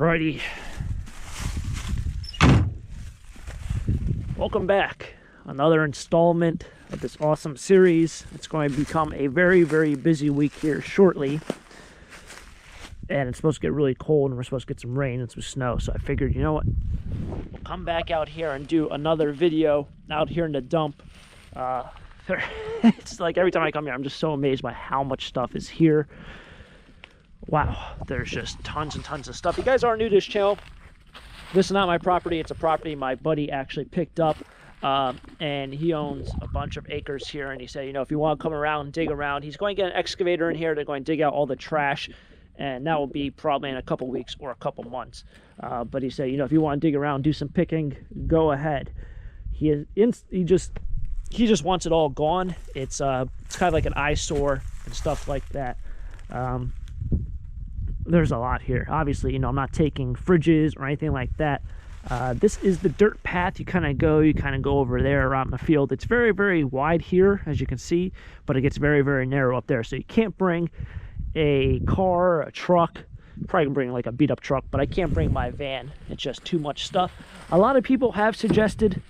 Alrighty. Welcome back. Another installment of this awesome series. It's going to become a very, very busy week here shortly. And it's supposed to get really cold and we're supposed to get some rain and some snow. So I figured, you know what? We'll come back out here and do another video out here in the dump. It's like every time I come here, I'm just so amazed by how much stuff is here. Wow, there's just tons and tons of stuff. You guys aren't new to this channel. This is not my property. It's a property my buddy actually picked up. And he owns a bunch of acres here. And he said, you know, if you want to come around and dig around, he's going to get an excavator in here. They're going to dig out all the trash. And that will be probably in a couple weeks or a couple months. But he said, you know, if you want to dig around, do some picking, go ahead. He just wants it all gone. It's kind of like an eyesore and stuff like that. There's a lot here. Obviously, you know, I'm not taking fridges or anything like that. This is the dirt path. You kind of go over there around the field. It's very, very wide here, as you can see, but it gets very, very narrow up there. So you can't bring a car, a truck. Probably can bring like a beat up truck, but I can't bring my van. It's just too much stuff. A lot of people have suggested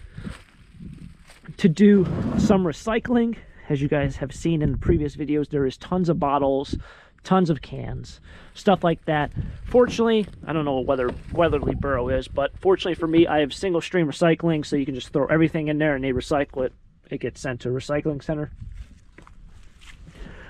to do some recycling. As you guys have seen in the previous videos, there is tons of bottles, tons of cans, stuff like that. Fortunately, I don't know whether Weatherly Borough is, but fortunately for me, I have single stream recycling, so you can just throw everything in there and they recycle it. It gets sent to a recycling center.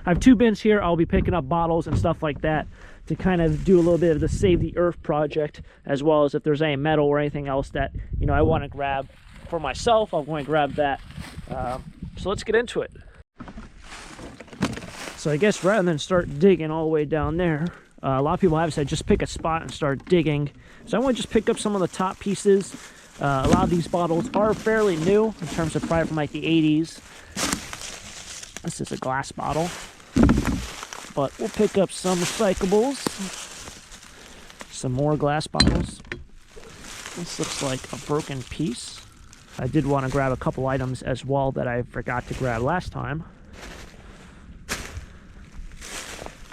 I have 2 bins here. I'll be picking up bottles and stuff like that to kind of do a little bit of the Save the Earth project, as well as if there's any metal or anything else that, you know, I want to grab for myself, I'm going to grab that. So let's get into it. So I guess rather than start digging all the way down there, a lot of people have said just pick a spot and start digging. So I want to just pick up some of the top pieces. A lot of these bottles are fairly new in terms of probably from like the 80s. This is a glass bottle. But we'll pick up some recyclables. Some more glass bottles. This looks like a broken piece. I did want to grab a couple items as well that I forgot to grab last time.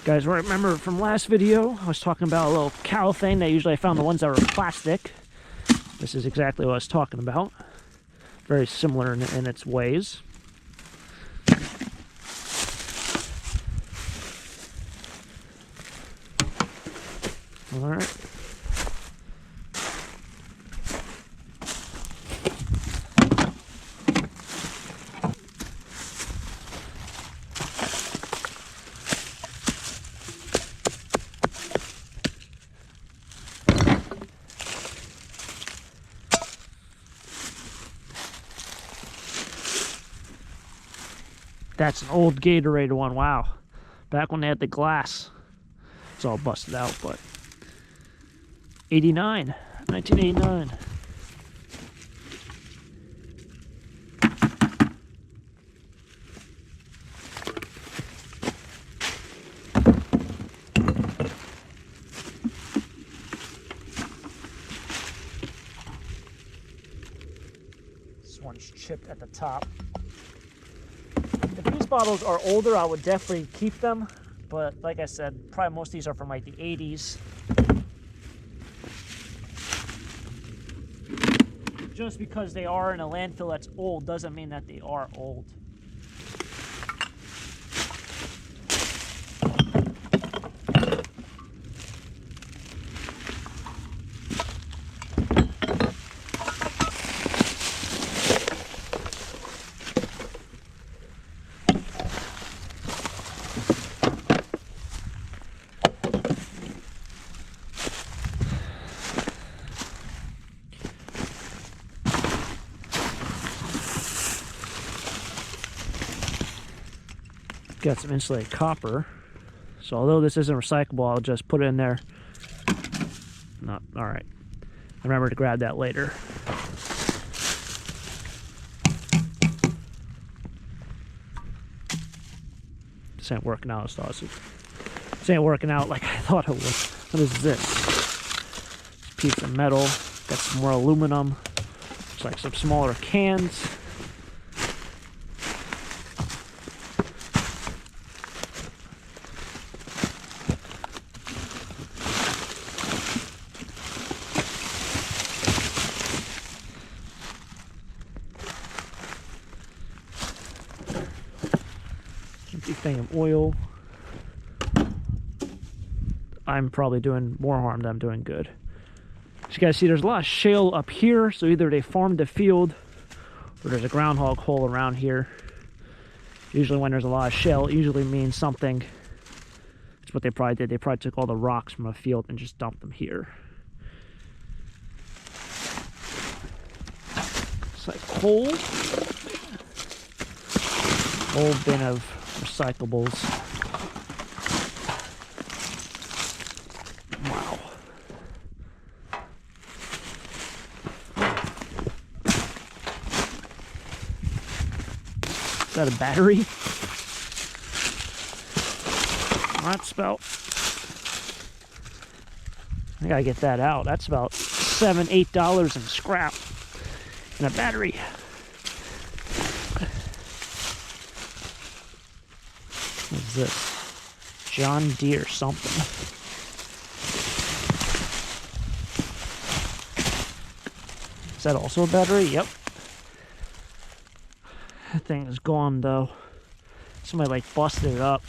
Guys, remember from last video, I was talking about a little cow thing that usually I found the ones that were plastic. This is exactly what I was talking about. Very similar in its ways. All right. That's an old Gatorade one. Wow. Back when they had the glass. It's all busted out, but 1989. This one's chipped at the top. If these bottles are older, I would definitely keep them. But like I said, probably most of these are from like the 80s. Just because they are in a landfill that's old doesn't mean that they are old. Got some insulated copper. So although this isn't recyclable, I'll just put it in there. Not all right. I remember to grab that later. This ain't working out, this ain't working out like I thought it would. What is this? Piece of metal. Got some more aluminum. Looks like some smaller cans. thing of oil. I'm probably doing more harm than I'm doing good. As you guys see, there's a lot of shale up here, so either they farmed the field or there's a groundhog hole around here. Usually when there's a lot of shale, it usually means something. That's what they probably did. They probably took all the rocks from a field and just dumped them here. It's like coal. Whole bin of recyclables. Wow. Is that a battery? That's about, I gotta get that out. That's about $7, $8 in scrap and a battery. What is this? John Deere something. Is that also a battery? Yep. That thing is gone though. Somebody like busted it up.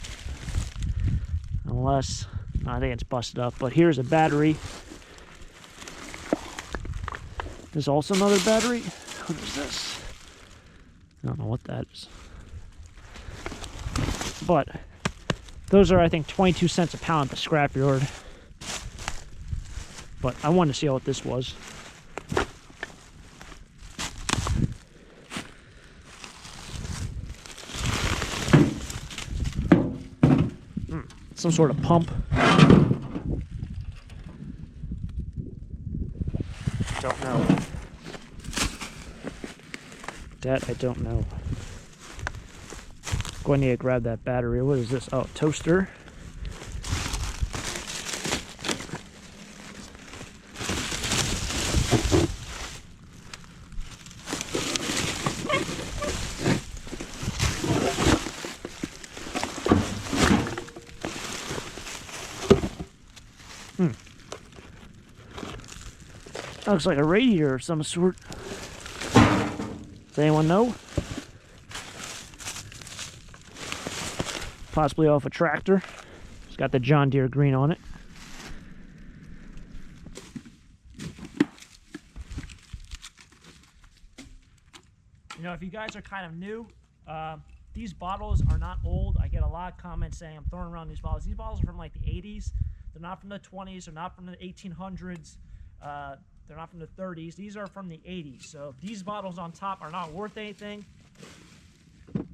Unless, no, I think it's busted up, but here's a battery. There's also another battery. What is this? I don't know what that is. But those are, I think, 22 cents a pound at the scrapyard. But I wanted to see what this was. Some sort of pump. Don't know. That I don't know. Going to need to grab that battery. What is this? Oh, toaster. That looks like a radiator of some sort. Does anyone know? Possibly off a tractor. It's got the John Deere green on it. You know, if you guys are kind of new, these bottles are not old. I get a lot of comments saying I'm throwing around these bottles. These bottles are from like the 80s. They're not from the 20s. They're not from the 1800s. They're not from the 30s. These are from the 80s. So these bottles on top are not worth anything.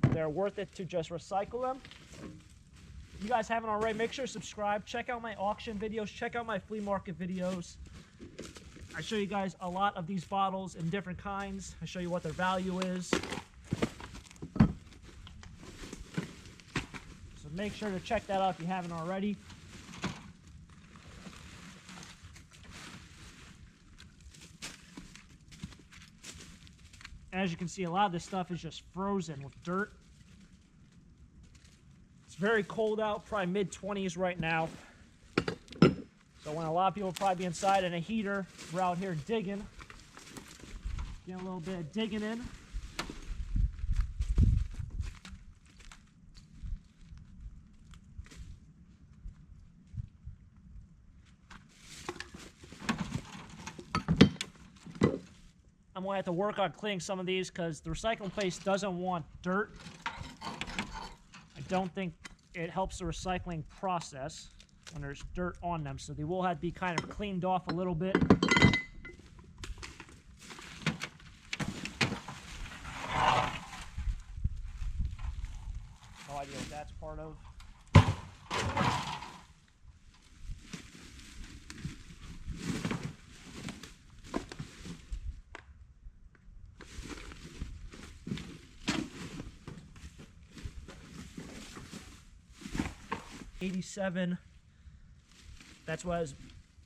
They're worth it to just recycle them. If you guys haven't already, make sure to subscribe. Check out my auction videos. Check out my flea market videos. I show you guys a lot of these bottles in different kinds. I show you what their value is. So make sure to check that out if you haven't already. As you can see, a lot of this stuff is just frozen with dirt. It's very cold out, probably mid-20s right now. So when a lot of people will probably be inside in a heater, we're out here digging. Getting a little bit of digging in. I'm going to have to work on cleaning some of these because the recycling place doesn't want dirt. I don't think it helps the recycling process when there's dirt on them, so they will have to be kind of cleaned off a little bit. No idea what that's part of. '87. That's what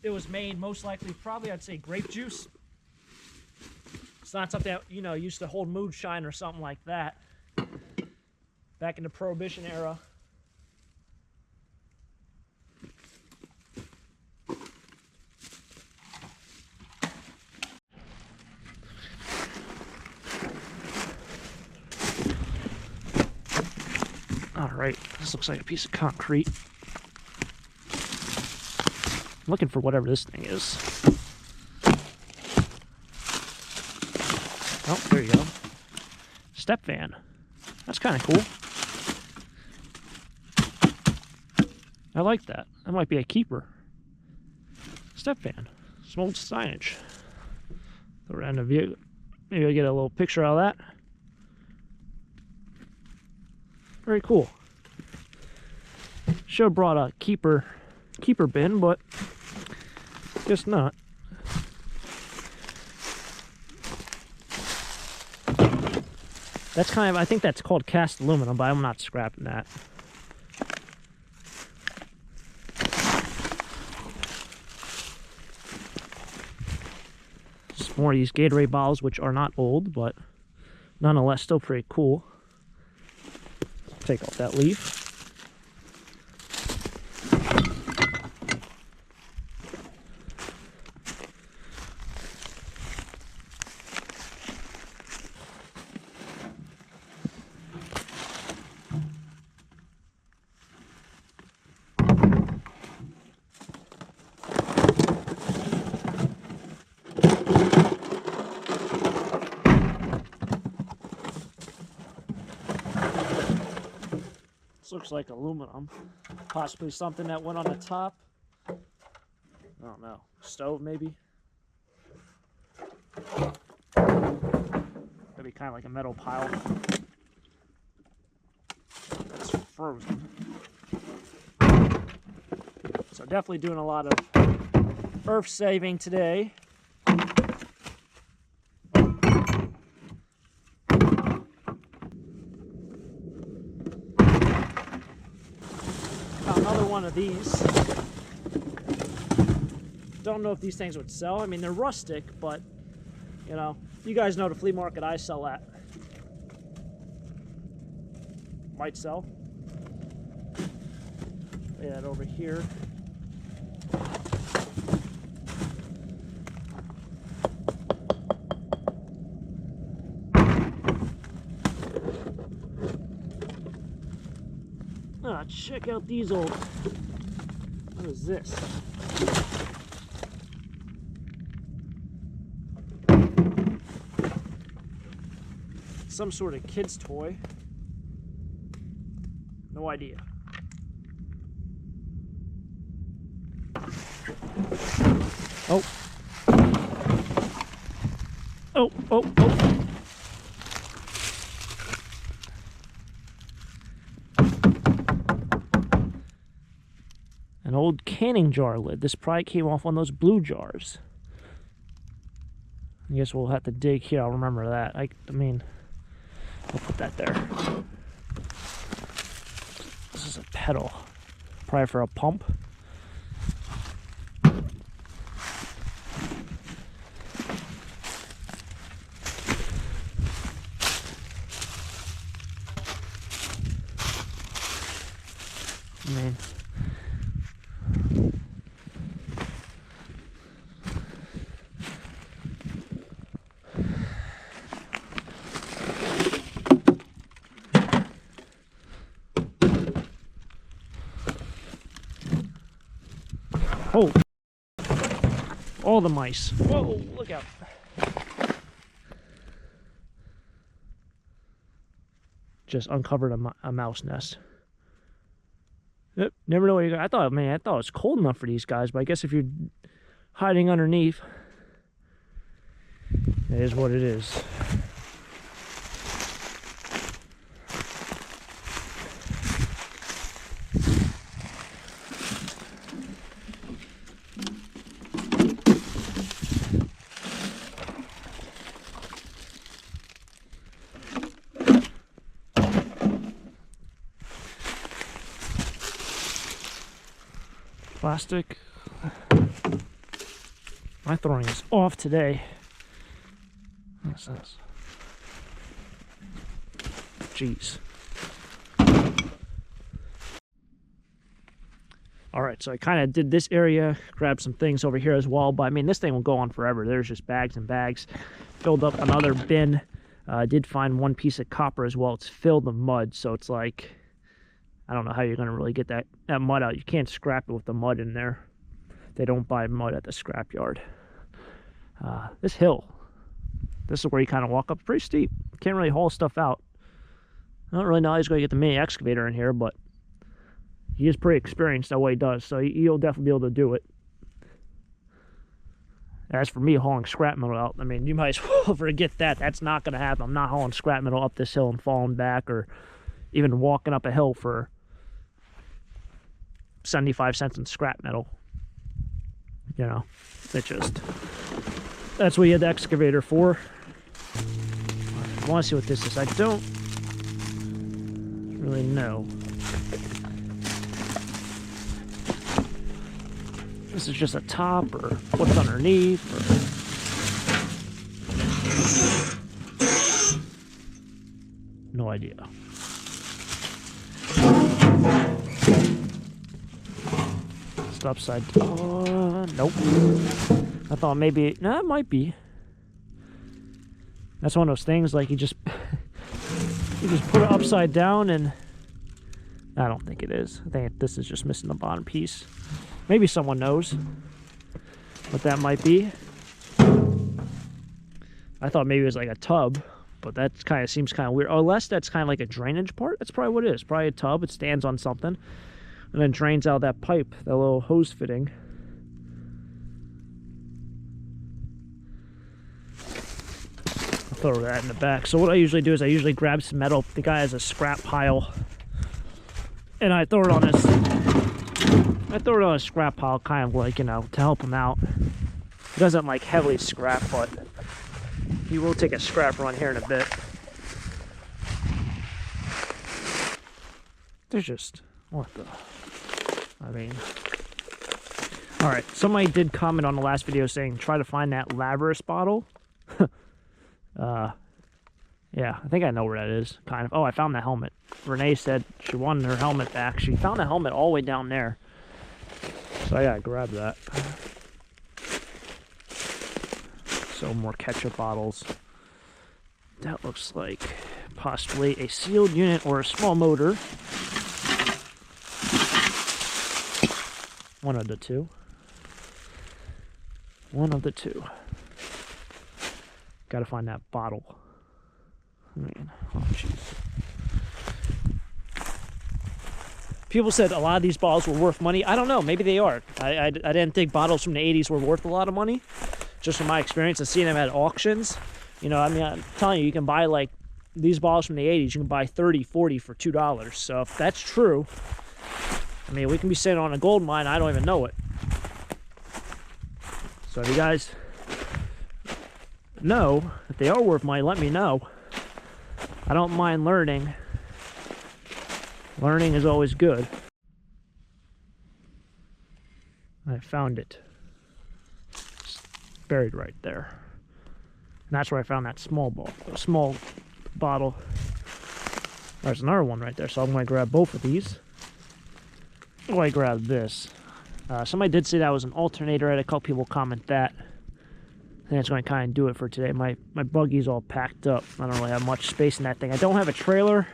it was made. Most likely, probably, I'd say grape juice. It's not something that, you know, used to hold moonshine or something like that. Back in the Prohibition era. All right, this looks like a piece of concrete. I'm looking for whatever this thing is. Oh, there you go. Step van. That's kind of cool. I like that. That might be a keeper. Step van. Some old signage. Throw it in the view. Maybe I'll get a little picture out of that. Very cool. Should have brought a keeper bin, but guess not. That's kind of, I think that's called cast aluminum, but I'm not scrapping that. Just more of these Gatorade bottles, which are not old, but nonetheless still pretty cool. Take off that leaf. Looks like aluminum, possibly something that went on the top. I don't know, stove maybe. That'd be kind of like a metal pile. It's frozen. So definitely doing a lot of earth saving today. Another one of these. Don't know if these things would sell. I mean, they're rustic, but you know, you guys know the flea market I sell at. Might sell. Lay that over here. Ah, check out these old. What is this? Some sort of kid's toy. No idea. Oh. Oh, oh, oh. An old canning jar lid. This probably came off one of those blue jars. I guess we'll have to dig here. I'll remember that. I mean, I'll put that there. This is a pedal. Probably for a pump. I mean, oh, all the mice. Whoa, look out. Just uncovered a mouse nest. Yep, never know what you got. I thought it was cold enough for these guys, but I guess if you're hiding underneath, it is what it is. Plastic. My throwing is off today. What's this? Jeez. Alright, so I kind of did this area, grabbed some things over here as well, but I mean, this thing will go on forever. There's just bags and bags. Filled up another bin. Did find one piece of copper as well. It's filled with mud, so it's like I don't know how you're going to really get that mud out. You can't scrap it with the mud in there. They don't buy mud at the scrapyard. This hill, this is where you kind of walk up. Pretty steep. Can't really haul stuff out. I don't really know how he's going to get the mini excavator in here, but he is pretty experienced at what he does, so he'll definitely be able to do it. As for me hauling scrap metal out, I mean, you might as well forget that. That's not going to happen. I'm not hauling scrap metal up this hill and falling back, or even walking up a hill for 75 cents in scrap metal. You know, it just, that's what you had the excavator for. I want to see what this is. I don't really know. This is just a top, or what's underneath, or no idea. It's upside down. Nope. I thought maybe, no, it might be. That's one of those things, like you just put it upside down, and I don't think it is. I think this is just missing the bottom piece. Maybe someone knows what that might be. I thought maybe it was like a tub, but that kind of seems kind of weird. Unless that's kind of like a drainage part. That's probably what it is. Probably a tub. It stands on something and then drains out that pipe, that little hose fitting. I'll throw that in the back. So what I usually do is I usually grab some metal. The guy has a scrap pile, and I throw it on this. I throw it on a scrap pile, kind of like, you know, to help him out. He doesn't like heavily scrap, but he will take a scrap run here in a bit. There's just, what the, I mean. Alright, somebody did comment on the last video saying, try to find that Laverice bottle. Yeah, I think I know where that is, kind of. Oh, I found the helmet. Renee said she wanted her helmet back. She found the helmet all the way down there. So I gotta grab that. So more ketchup bottles. That looks like possibly a sealed unit or a small motor. One of the two. One of the two. Gotta find that bottle. I mean, oh jeez. People said a lot of these bottles were worth money. I don't know. Maybe they are. I didn't think bottles from the 80s were worth a lot of money. Just from my experience of seeing them at auctions. You know, I mean, I'm telling you, you can buy like these bottles from the 80s. You can buy 30, 40 for $2. So if that's true, I mean, we can be sitting on a gold mine. I don't even know it. So if you guys know if they are worth money, let me know. I don't mind learning. Learning is always good. I found it. It's buried right there. And that's where I found that small bottle. There's another one right there, so I'm going to grab both of these. Oh, I grabbed this. Somebody did say that was an alternator. I had a couple people comment that. I think that's going to kind of do it for today. My buggy's all packed up. I don't really have much space in that thing. I don't have a trailer.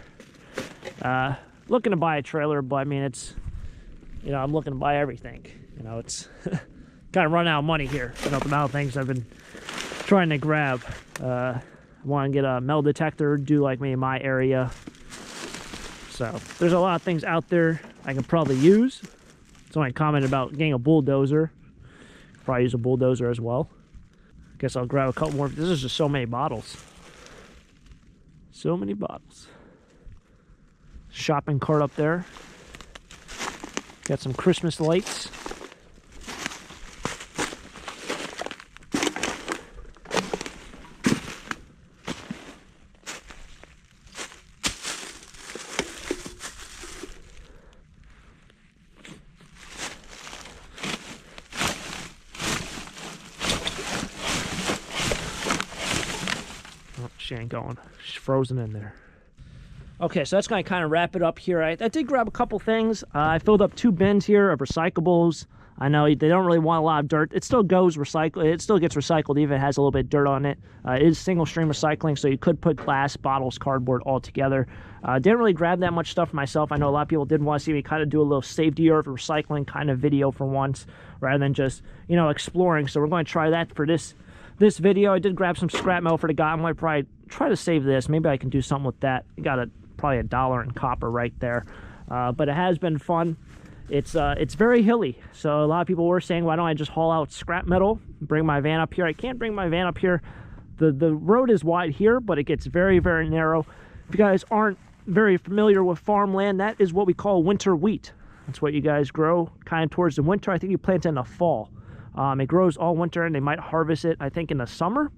Looking to buy a trailer, but I mean, it's, you know, I'm looking to buy everything. You know, it's kind of run out of money here. You know, the amount of things I've been trying to grab. I want to get a metal detector, do like me in my area. So there's a lot of things out there I can probably use. Somebody commented about getting a bulldozer. Probably use a bulldozer as well. Guess I'll grab a couple more. This is just so many bottles. So many bottles. Shopping cart up there. Got some Christmas lights. Oh, she ain't going. She's frozen in there. Okay, so that's going to kind of wrap it up here. I did grab a couple things. I filled up 2 bins here of recyclables. I know they don't really want a lot of dirt. It still goes recycle. It still gets recycled even if it has a little bit of dirt on it. It is single stream recycling, so you could put glass, bottles, cardboard all together. Didn't really grab that much stuff for myself. I know a lot of people did want to see me kind of do a little safety of recycling kind of video for once, rather than just, you know, exploring. So we're going to try that for this video. I did grab some scrap metal for the guy. I'm going to probably try to save this. Maybe I can do something with that. You got probably $1 in copper right there. But it has been fun. It's very hilly, so a lot of people were saying, why don't I just haul out scrap metal, bring my van up here? I can't bring my van up here. The road is wide here, but it gets very, very narrow. If you guys aren't very familiar with farmland, that is what we call winter wheat. That's what you guys grow kind of towards the winter. I think you plant it in the fall. It grows all winter, and they might harvest it, I think, in the summer.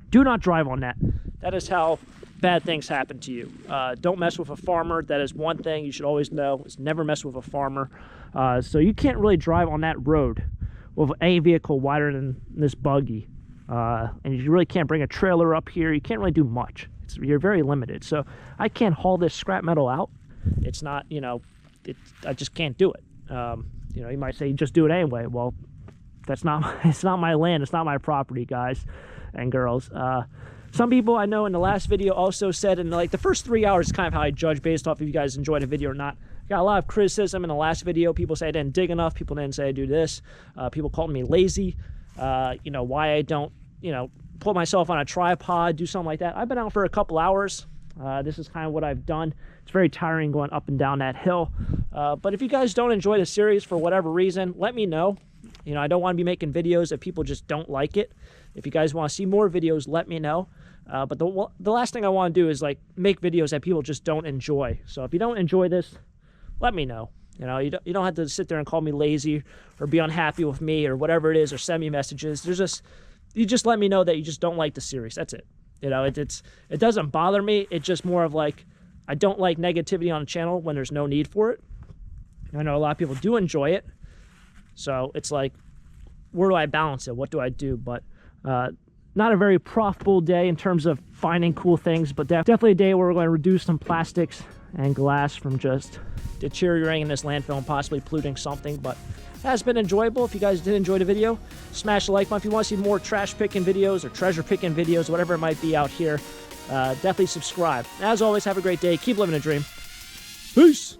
Do not drive on that. That is how bad things happen to you. Don't mess with a farmer. That is one thing you should always know, is never mess with a farmer. So you can't really drive on that road with any vehicle wider than this buggy. And you really can't bring a trailer up here. You can't really do much. You're very limited. So I can't haul this scrap metal out. It's not, you know, I just can't do it. You know, you might say, just do it anyway. Well, that's not, it's not my land. It's not my property, guys and girls. Some people I know in the last video also said, in like the first 3 hours is kind of how I judge based off if you guys enjoyed the video or not. Got a lot of criticism in the last video. People say I didn't dig enough. People didn't say I do this. People called me lazy. You know, why I don't, you know, put myself on a tripod, do something like that. I've been out for a couple hours. This is kind of what I've done. It's very tiring going up and down that hill. But if you guys don't enjoy the series for whatever reason, let me know. You know, I don't want to be making videos if people just don't like it. If you guys want to see more videos, let me know. But the last thing I want to do is like make videos that people just don't enjoy. So if you don't enjoy this, let me know. You know, you don't have to sit there and call me lazy or be unhappy with me or whatever it is, or send me messages. You just let me know that you just don't like the series. That's it. You know, it doesn't bother me. It's just more of like, I don't like negativity on the channel when there's no need for it. I know a lot of people do enjoy it. So it's like, where do I balance it? What do I do? But not a very profitable day in terms of finding cool things, but definitely a day where we're going to reduce some plastics and glass from just deteriorating in this landfill and possibly polluting something. But it has been enjoyable. If you guys did enjoy the video, smash the like button. If you want to see more trash picking videos or treasure picking videos, whatever it might be out here, definitely subscribe. As always, have a great day. Keep living a dream. Peace.